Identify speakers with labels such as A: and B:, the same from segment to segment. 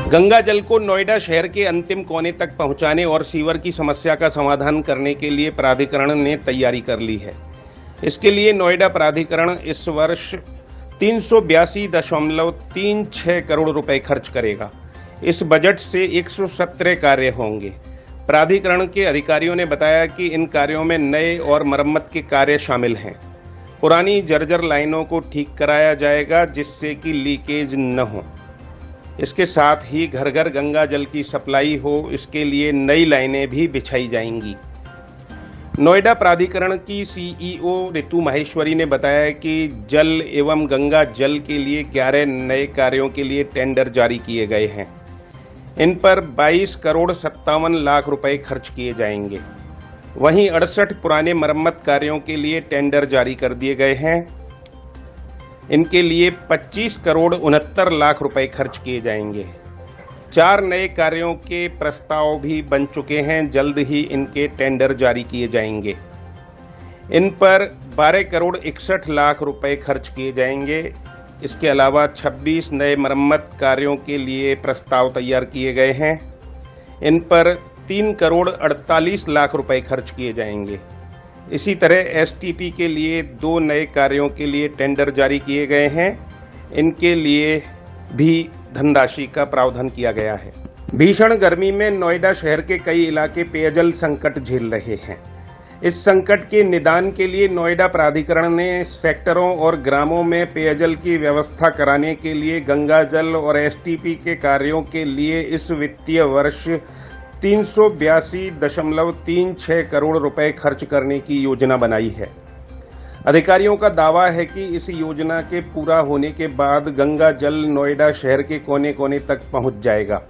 A: गंगा जल को नोएडा शहर के अंतिम कोने तक पहुंचाने और सीवर की समस्या का समाधान करने के लिए प्राधिकरण ने तैयारी कर ली है। इसके लिए नोएडा प्राधिकरण इस वर्ष 382.36 करोड़ रुपए खर्च करेगा। इस बजट से 117 कार्य होंगे। प्राधिकरण के अधिकारियों ने बताया कि इन कार्यों में नए और मरम्मत के कार्य शामिल हैं। पुरानी जर्जर लाइनों को ठीक कराया जाएगा जिससे कि लीकेज न हो। इसके साथ ही घर घर गंगा जल की सप्लाई हो, इसके लिए नई लाइनें भी बिछाई जाएंगी। नोएडा प्राधिकरण की सीईओ ऋतु माहेश्वरी ने बताया कि जल एवं गंगा जल के लिए 11 नए कार्यों के लिए टेंडर जारी किए गए हैं। इन पर 22,57,00,000 रुपए खर्च किए जाएंगे। वहीं 68 पुराने मरम्मत कार्यों के लिए टेंडर जारी कर दिए गए हैं। इनके लिए 25,69,00,000 रुपए खर्च किए जाएंगे। 4 नए कार्यों के प्रस्ताव भी बन चुके हैं। जल्द ही इनके टेंडर जारी किए जाएंगे। इन पर 12,61,00,000 रुपए खर्च किए जाएंगे। इसके अलावा 26 नए मरम्मत कार्यों के लिए प्रस्ताव तैयार किए गए हैं। इन पर 3,48,00,000 रुपए खर्च किए जाएंगे। इसी तरह एसटीपी के लिए 2 नए कार्यों के लिए टेंडर जारी किए गए हैं। इनके लिए भी धनराशि का प्रावधान किया गया है। भीषण गर्मी में नोएडा शहर के कई इलाके पेयजल संकट झेल रहे हैं। इस संकट के निदान के लिए नोएडा प्राधिकरण ने सेक्टरों और ग्रामों में पेयजल की व्यवस्था कराने के लिए गंगा जल और एसटीपी के कार्यों के लिए इस वित्तीय वर्ष 382.36 करोड़ रुपए खर्च करने की योजना बनाई है। अधिकारियों का दावा है कि इस योजना के पूरा होने के बाद गंगा जल नोएडा शहर के कोने कोने तक पहुंच जाएगा।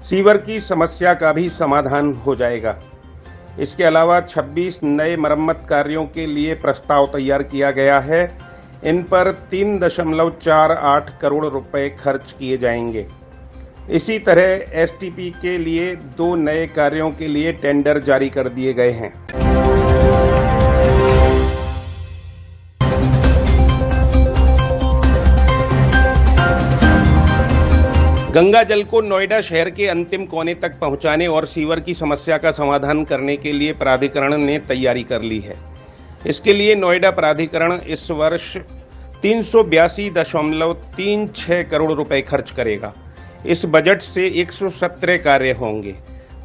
A: सीवर की समस्या का भी समाधान हो जाएगा। इसके अलावा 26 नए मरम्मत कार्यों के लिए प्रस्ताव तैयार किया गया है। इन पर 3.48 करोड़ रुपए खर्च किए जाएंगे। इसी तरह एसटीपी के लिए 2 नए कार्यों के लिए टेंडर जारी कर दिए गए हैं। गंगा जल को नोएडा शहर के अंतिम कोने तक पहुंचाने और सीवर की समस्या का समाधान करने के लिए प्राधिकरण ने तैयारी कर ली है। इसके लिए नोएडा प्राधिकरण इस वर्ष 382.36 करोड़ रुपए खर्च करेगा। इस बजट से 117 कार्य होंगे।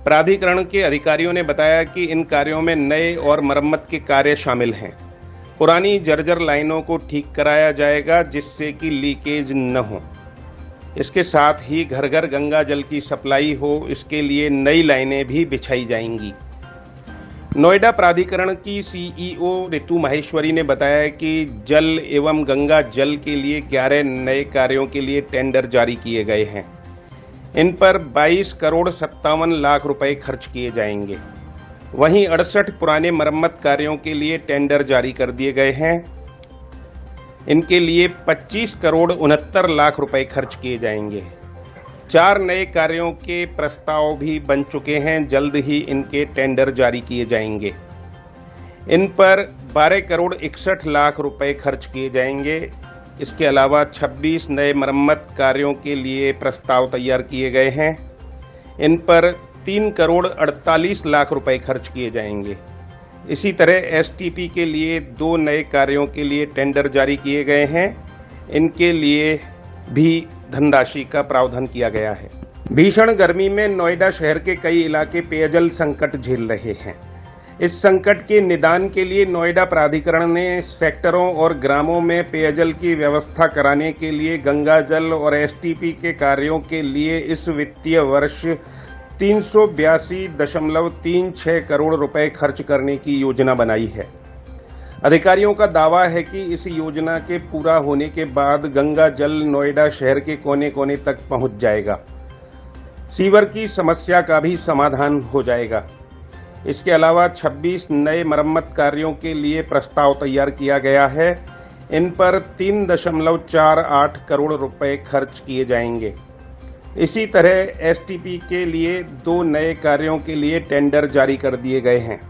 A: प्राधिकरण के अधिकारियों ने बताया कि इन कार्यों में नए और मरम्मत के कार्य शामिल हैं। पुरानी जर्जर लाइनों को ठीक कराया जाएगा जिससे कि लीकेज न हो। इसके साथ ही घर घर गंगा जल की सप्लाई हो, इसके लिए नई लाइनें भी बिछाई जाएंगी। नोएडा प्राधिकरण की सीईओ ऋतु माहेश्वरी ने बताया कि जल एवं गंगा जल के लिए 11 नए कार्यों के लिए टेंडर जारी किए गए हैं। इन पर 22,57,00,000 रुपए खर्च किए जाएंगे। वहीं 68 पुराने मरम्मत कार्यों के लिए टेंडर जारी कर दिए गए हैं। इनके लिए 25,69,00,000 रुपए खर्च किए जाएंगे। 4 नए कार्यों के प्रस्ताव भी बन चुके हैं। जल्द ही इनके टेंडर जारी किए जाएंगे। इन पर 12,61,00,000 रुपए खर्च किए जाएंगे। इसके अलावा 26 नए मरम्मत कार्यों के लिए प्रस्ताव तैयार किए गए हैं। इन पर 3,48,00,000 रुपए खर्च किए जाएंगे। इसी तरह एसटीपी के लिए 2 नए कार्यों के लिए टेंडर जारी किए गए हैं। इनके लिए भी धनराशि का प्रावधान किया गया है। भीषण गर्मी में नोएडा शहर के कई इलाके पेयजल संकट झेल रहे हैं। इस संकट के निदान के लिए नोएडा प्राधिकरण ने सेक्टरों और ग्रामों में पेयजल की व्यवस्था कराने के लिए गंगा जल और एसटीपी के कार्यों के लिए इस वित्तीय वर्ष 382.36 करोड़ रुपए खर्च करने की योजना बनाई है। अधिकारियों का दावा है कि इस योजना के पूरा होने के बाद गंगा जल नोएडा शहर के कोने कोने तक पहुंच जाएगा। सीवर की समस्या का भी समाधान हो जाएगा। इसके अलावा 26 नए मरम्मत कार्यों के लिए प्रस्ताव तैयार किया गया है। इन पर 3.48 करोड़ रुपए खर्च किए जाएंगे। इसी तरह एसटीपी के लिए 2 नए कार्यों के लिए टेंडर जारी कर दिए गए हैं।